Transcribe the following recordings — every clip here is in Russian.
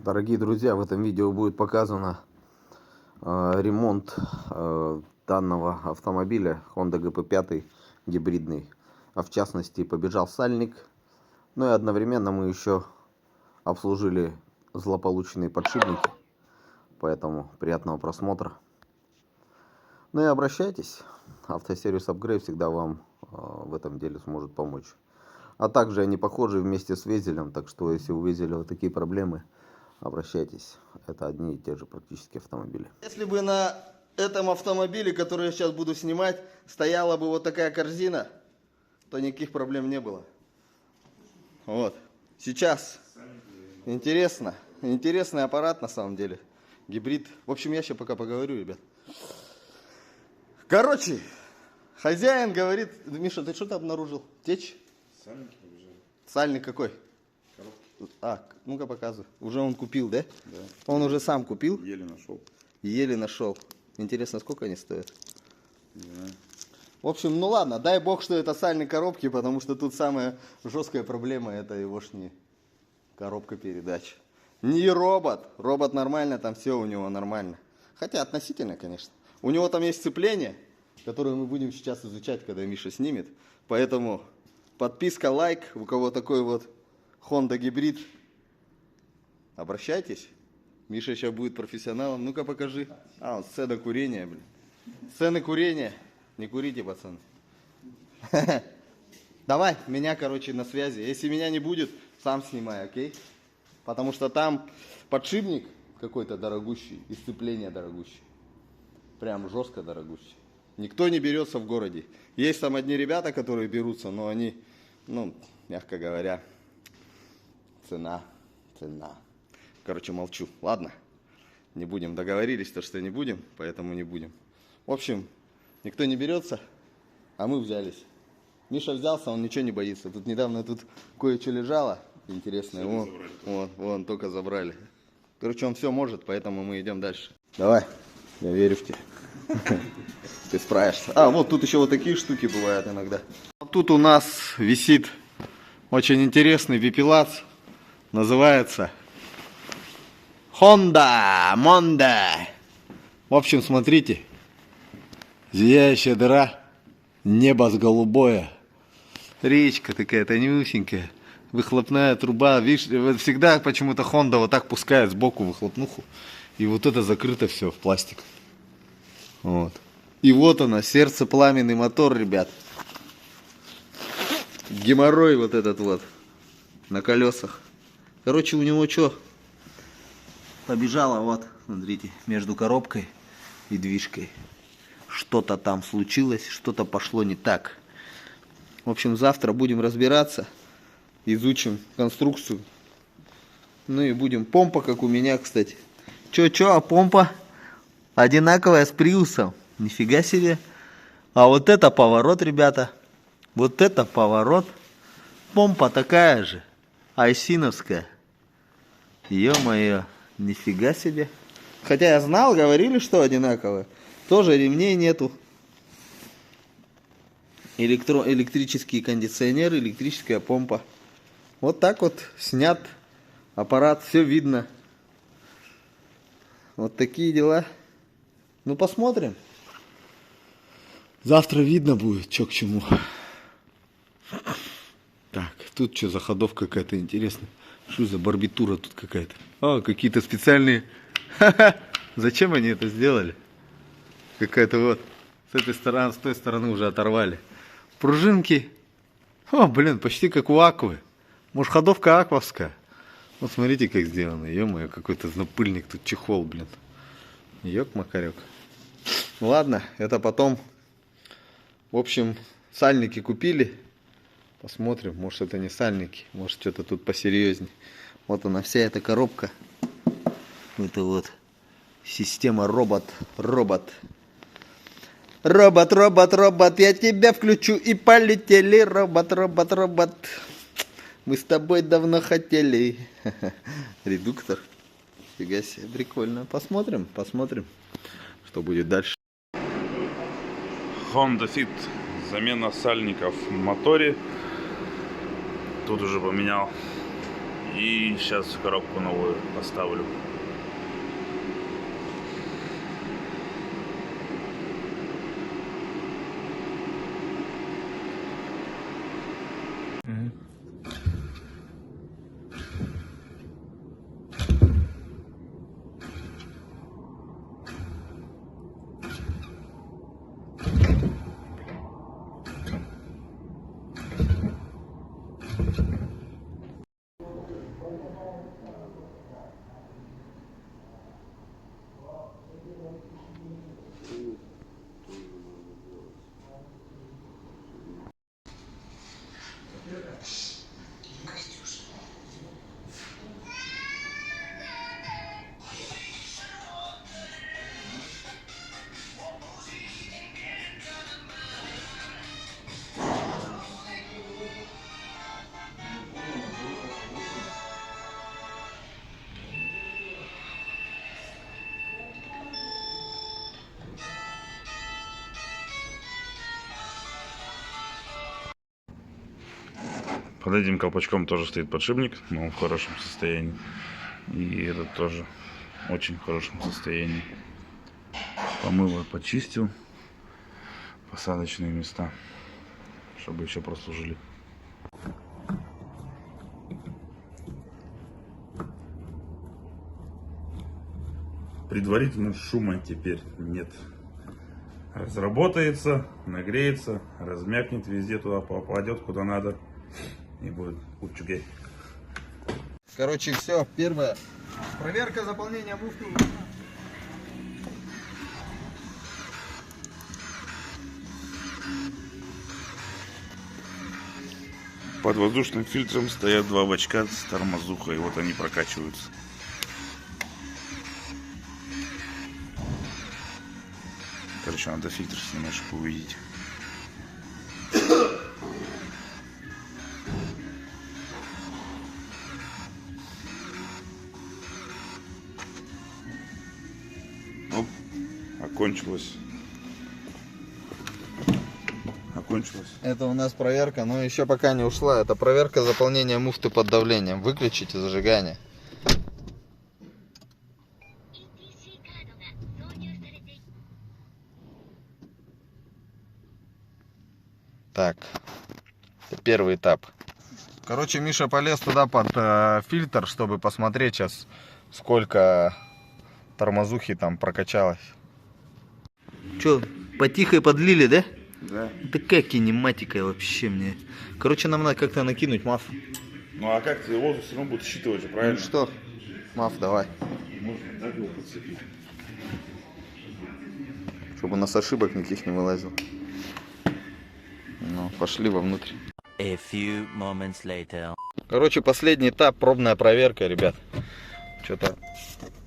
Дорогие друзья, в этом видео будет показано ремонт данного автомобиля Honda GP5 гибридный. А в частности побежал сальник. Ну и одновременно мы еще обслужили злополученные подшипники. Поэтому приятного просмотра. Ну и обращайтесь. Автосервис Upgrade всегда вам в этом деле сможет помочь. А также они похожи вместе с Везелем. Так что если у Везеля вот такие проблемы, обращайтесь, это одни и те же практически автомобили. Если бы на этом автомобиле, который я сейчас буду снимать, стояла бы вот такая корзина, то никаких проблем не было. Вот. Сейчас интересный аппарат на самом деле. Гибрид. В общем, я сейчас пока поговорю, ребят. Короче, хозяин говорит: Миша, ты что-то обнаружил? Течь? Сальники побежали. Сальник какой? Коробки. Ну-ка показывай. Уже он купил, да? Да. Он уже сам купил? Еле нашел. Еле нашел. Интересно, сколько они стоят? Не знаю. В общем, ну ладно, дай бог, что это сальник коробки, потому что тут самая жесткая проблема — это егошняя коробка передач. Не робот. Робот нормально, там все у него нормально. Хотя относительно, конечно. У него там есть сцепление, которое мы будем сейчас изучать, когда Миша снимет. Поэтому подписка, лайк, у кого такой вот Honda гибрид, обращайтесь. Миша сейчас будет профессионалом. Ну-ка покажи. А, вот сцена курения, блин. Сцены курения. Не курите, пацаны. Давай, меня, короче, на связи. Если меня не будет, сам снимай, окей? Потому что там подшипник какой-то дорогущий, и сцепление дорогущее. Прям жестко дорогущее. Никто не берется в городе. Есть там одни ребята, которые берутся, но они, ну, мягко говоря, цена. Короче, молчу. Ладно? Не будем. Договорились, то что не будем, поэтому не будем. В общем, никто не берется, а мы взялись. Миша взялся, он ничего не боится. Тут недавно кое-что лежало интересное. Вон, только забрали. Короче, он все может, поэтому мы идем дальше. Давай, я верю в тебя. Ты справишься. А, вот тут еще вот такие штуки бывают иногда. Тут у нас висит очень интересный пепелац. Называется Honda Monda. В общем, смотрите. Зияющая дыра. Небо с голубое. Речка такая тонюсенькая. Выхлопная труба. Видишь, всегда почему-то Honda вот так пускает сбоку выхлопнуху. И вот это закрыто все в пластик. Вот. И вот она, сердце пламенный мотор, ребят. Геморрой вот этот вот. На колесах. Короче, у него что? Побежало, вот, смотрите, между коробкой и движкой. Что-то там случилось, что-то пошло не так. В общем, завтра будем разбираться, изучим конструкцию. Ну и будем. Помпа, как у меня, кстати. А помпа одинаковая с Приусом. Нифига себе. А вот это поворот, ребята. Вот это поворот. Помпа такая же. Айсиновская. Ё-моё, нифига себе. Хотя я знал, говорили, что одинаковые. Тоже ремней нету. Электрический кондиционер, электрическая помпа. Вот так вот снят аппарат, все видно. Вот такие дела. Ну, посмотрим. Завтра видно будет, что к чему. Так, тут что за ходовка какая-то интересная. Что за барбитура тут какая-то? А, какие-то специальные. Ха-ха. Зачем они это сделали? Какая-то вот. С этой стороны, с той стороны уже оторвали. Пружинки. О, блин, почти как у Аквы. Может, ходовка аквовская. Вот смотрите, как сделано. Ё-моё, какой-то напыльник тут, чехол, блин. Ёк-макарёк. Ладно, это потом. В общем, сальники купили. Посмотрим, может, это не сальники, может, что-то тут посерьезнее. Вот она, вся эта коробка. Это вот система робот. Робот, я тебя включу и полетели. Робот. Мы с тобой давно хотели. Редуктор. Фига себе, прикольно. Посмотрим, что будет дальше. Honda Fit. Замена сальников в моторе. Тут уже поменял И сейчас коробку новую поставлю. Под этим колпачком тоже стоит подшипник, но он в хорошем состоянии. И этот тоже очень в хорошем состоянии. Помыл и почистил посадочные места, чтобы еще прослужили. Предварительно шума теперь нет. Разработается, нагреется, размякнет, везде туда попадет, куда надо. И будет купчугей. Короче, все, первое. Проверка заполнения муфты. Под воздушным фильтром стоят два бачка с тормозухой. Вот они прокачиваются. Короче, надо фильтр снимать, чтобы увидеть. Оп, окончилось. Это у нас проверка, но еще пока не ушла. Это проверка заполнения муфты под давлением. Выключите зажигание. Так, это первый этап. Короче, Миша полез туда под фильтр, чтобы посмотреть сейчас, сколько тормозухи там прокачалось. Че, потихо подлили, да? Да. Такая кинематика вообще мне. Короче, нам надо как-то накинуть маф. Ну а как тебе воздух все равно будет считывать же, правильно? Ну что, маф, давай. Можно так его подцепить. Чтобы у нас ошибок никаких не вылазил. Ну, пошли вовнутрь. A few moments later. Короче, последний этап, пробная проверка, ребят. Что-то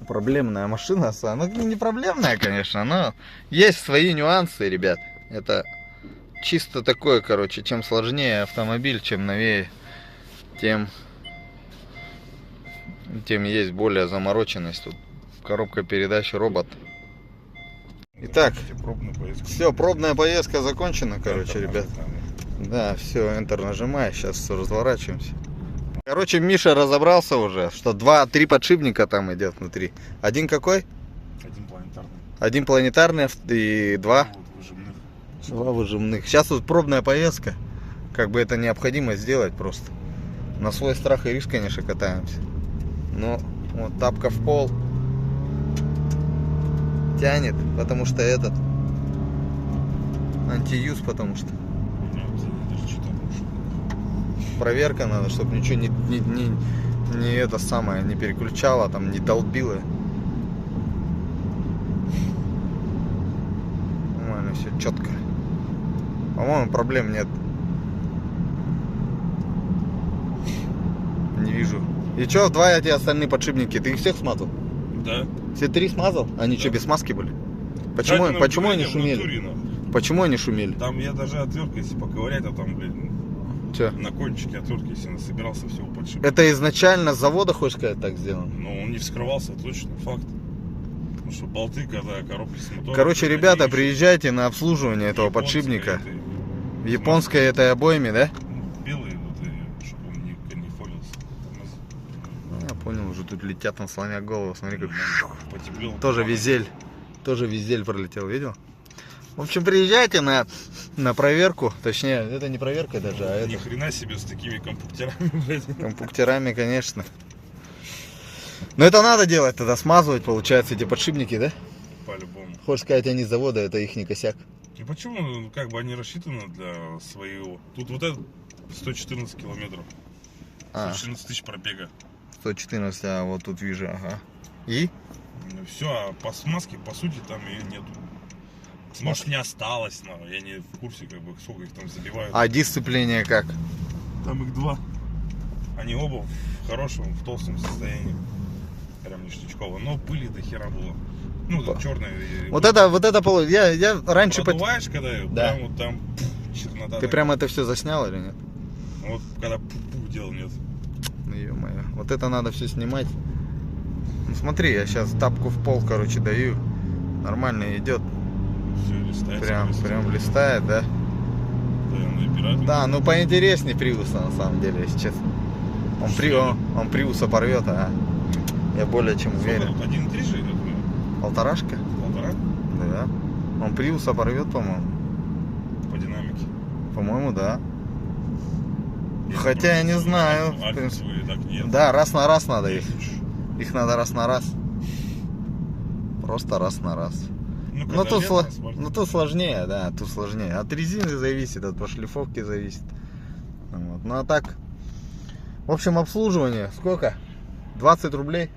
проблемная машина. Ну, не проблемная, конечно, но есть свои нюансы, ребят. Это чисто такое, короче, чем сложнее автомобиль, чем новее, тем есть более замороченность. Тут коробка передач, робот. Итак, все, пробная поездка закончена, короче, ребят. Да, все, Enter нажимай, сейчас разворачиваемся. Короче, Миша разобрался уже, что 2-3 подшипника там идет внутри. Один какой? Один планетарный. Один планетарный и два Выжимных. Два выжимных. Сейчас тут пробная поездка. Как бы это необходимо сделать просто. На свой страх и риск, конечно, катаемся. Но вот тапка в пол. Тянет, потому что этот антиюз, потому что проверка надо, чтобы ничего не это самое не переключало, там не долбило. Нормально, все четко. По-моему, проблем нет. Не вижу. И что, два эти остальные подшипники, ты их всех смазал? Да. Все 3 смазал? Они Да. что, без смазки были? Почему они шумели? Натуре, Почему они шумели? там я даже отверткой, если поковырять, а там, блин, Че? на кончике отвертки, если насобирался всего подшипника. Это изначально с завода, хочешь сказать, так сделано? Но он не вскрывался, точно, факт. Потому что болты, когда коробки с мотором... Короче, они ребята, еще приезжайте на обслуживание этого японские подшипника. этой, В японской этой обойме, да? белые, вот, чтобы он не фолился. понял, уже тут летят на слоня голову. Смотри, как Потеплел. тоже визель пролетел, видел? В общем, приезжайте на проверку, точнее, это не проверка даже, а Ни это хрена себе с такими компьютерами, блядь. компьютерами, конечно. Но это надо делать тогда, смазывать, получается, эти подшипники, да? По-любому. Хочешь сказать, они с завода, это их не косяк. И почему? Ну, как бы они рассчитаны для своего. Тут вот это 114 километров. 114 тысяч пробега. 114, а вот тут вижу, ага. И? Все, а по смазке, по сути, там ее нету. Может, не осталось, но я не в курсе, как бы, сколько их там заливают. А дисциплине как? Там их два. Они оба в хорошем, в толстом состоянии. Прям ништячково. Но пыли до хера было. Ну, там черная. Вот это, я раньше... Продуваешь, когда Да. прям вот там чернота. Ты такая. прям это все заснял или нет? Вот когда пух делал, нет. Ну, ё-моё. Вот это надо все снимать. Ну, смотри, я сейчас тапку в пол, короче, даю. Нормально идет. Все, листается. Прям листает, да? Да, ну поинтереснее Приуса на самом деле, если честно. Он Приуса порвет, а я более чем уверен. 1.3 же идет? Полторашка? Полтора? Да. Он Приуса порвет, по-моему. По динамике. По-моему, да. Хотя я не знаю. в принципе. Альфовые так нет. Да, раз на раз надо их. Их надо раз на раз. Просто раз на раз. Ну, Ну когда тут, лето, асфальт. тут сложнее, да, тут сложнее. От резины зависит, от пошлифовки зависит. Вот. Ну а так, в общем, обслуживание сколько? 20 рублей?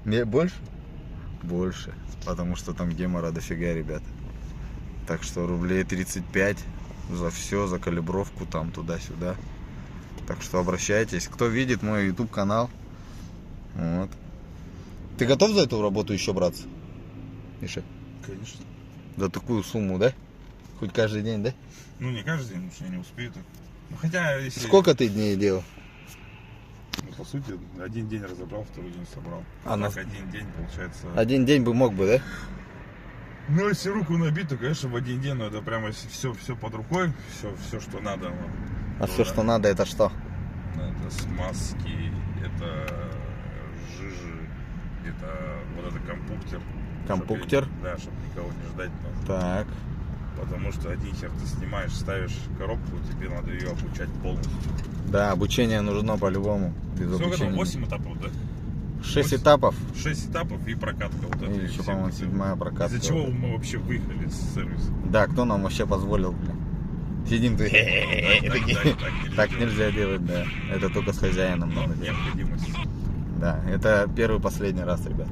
Не, больше? Больше, потому что там гемора дофига, ребята. Так что рублей 35 за все, за калибровку там туда-сюда. Так что обращайтесь. Кто видит мой YouTube канал. Вот. Ты готов за эту работу еще браться? Миша? Конечно. За такую сумму, да? Хоть каждый день, да? Ну, не каждый день, потому что я не успею так. Ну, хотя, если... Сколько ты дней делал? Ну, по сути, один день разобрал, второй день собрал. А на- Так, один день, получается... Один день бы мог бы, да? Ну, если руку набить, то, конечно, в один день, но это прямо если все под рукой, все, что надо. Ну, А все, что надо, это что? Это смазки, это жижи, это вот это компуктер. Компуктер? Да, чтобы никого не ждать. Так. Потому что один хер ты снимаешь, ставишь коробку, тебе надо ее обучать полностью. Да, обучение нужно по-любому. Без Сколько там? обучения. 8 этапов, да? 6 8. этапов. 6 этапов и прокатка вот эта. И еще, по-моему, 7-я прокатка. Из-за чего мы вообще выехали с сервиса? Да, кто нам вообще позволил, бля? Сидим тут. Так нельзя делать, да. Это только с хозяином Но надо делать. необходимость. Да, это первый и последний раз, ребят.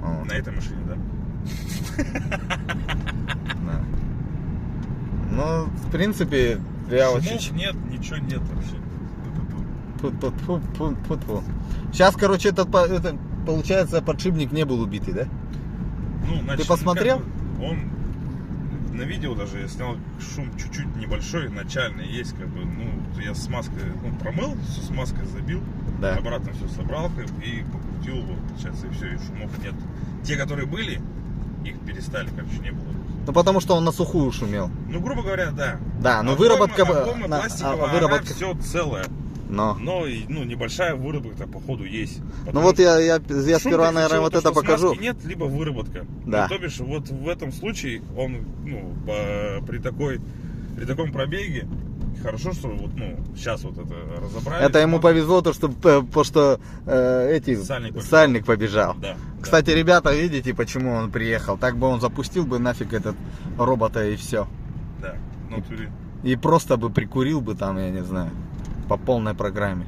Вот, На этой машине, да? да. Ну, в принципе, я Шумов очень... нет, ничего нет вообще. Фу-фу-фу-фу-фу. Сейчас, короче, это получается, подшипник не был убитый, да? Ну, значит, посмотрел? как бы он на видео даже я снял, шум чуть-чуть небольшой, начальный есть, как бы, ну, я смазкой, ну, промыл, все смазкой забил, Да. обратно все собрал, как бы, и покрутил, вот, сейчас и все, и шумов нет. Те, которые были, их перестали, короче, не было. Ну, потому что он на сухую шумел. Ну, грубо говоря, да. Да, но выработка... пластиковая, выработка... все целое. Но... Но, ну, небольшая выработка, походу, есть. Ну Потому вот что я шум сперва, ты наверное, включил, вот то, это что покажу. смазки нет, либо выработка. Да. Ну, то бишь, вот в этом случае он, ну, при таком пробеге, хорошо, что вот, ну, сейчас вот это разобрали. Это ему повезло, то, что, сальник побежал. Да. Кстати, ребята, видите, почему он приехал? Так бы он запустил бы нафиг этот робота и все. Да. Ну, И просто бы прикурил бы там, я не знаю, по полной программе.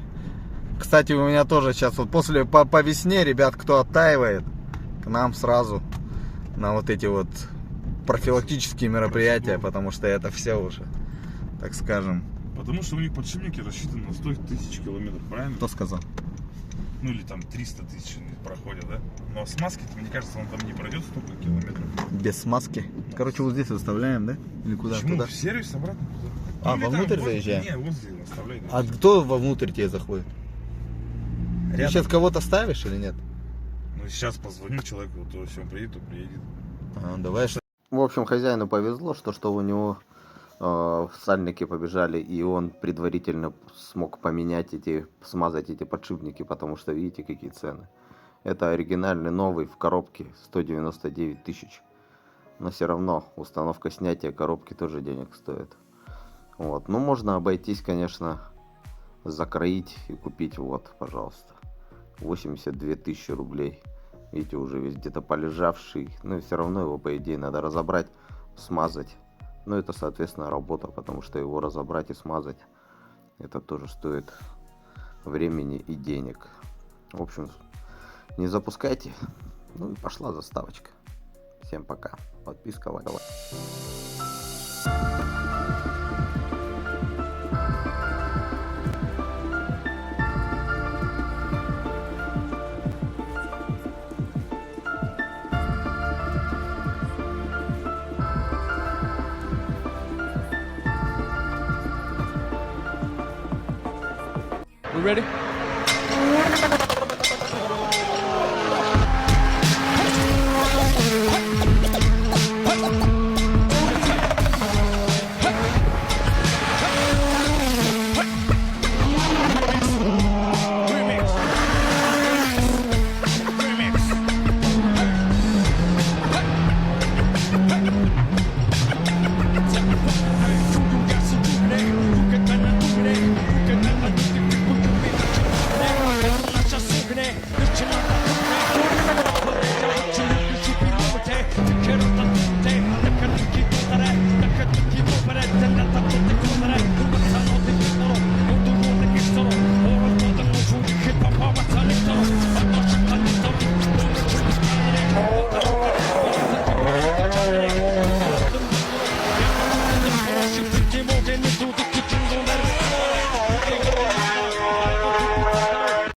Кстати, у меня тоже сейчас вот по весне, ребят, кто оттаивает, к нам сразу на вот эти вот профилактические мероприятия, потому что это все уже, так скажем. Потому что у них подшипники рассчитаны на 100 тысяч километров, правильно? Кто сказал? Ну или там 300 тысяч проходят, да? Но смазки, мне кажется, он там не пройдет столько километров. Без смазки. Короче, вот здесь выставляем, да? Или куда? Почему? Туда? В сервис обратно? А, Или там вовнутрь вот- заезжаем? Не, вот здесь оставляй. Да. А кто вовнутрь тебе заходит? Ты Рядом. сейчас кого-то ставишь или нет? Ну сейчас позвоню человеку, то если он приедет, то приедет. Давай. В общем, хозяину повезло, что у него сальники побежали, и он предварительно смог поменять смазать эти подшипники, потому что видите, какие цены. Это оригинальный новый в коробке 199 тысяч. Но все равно установка снятия коробки тоже денег стоит. Вот. Ну, можно обойтись, конечно, закроить и купить. Вот, пожалуйста. 82 тысячи рублей. Видите, уже весь где-то полежавший. Ну и все равно его, по идее, надо разобрать, смазать. Ну, это, соответственно, работа, потому что его разобрать и смазать, это тоже стоит времени и денег. В общем, не запускайте. Ну и пошла заставочка. Всем пока. Подписка, лайк. We ready?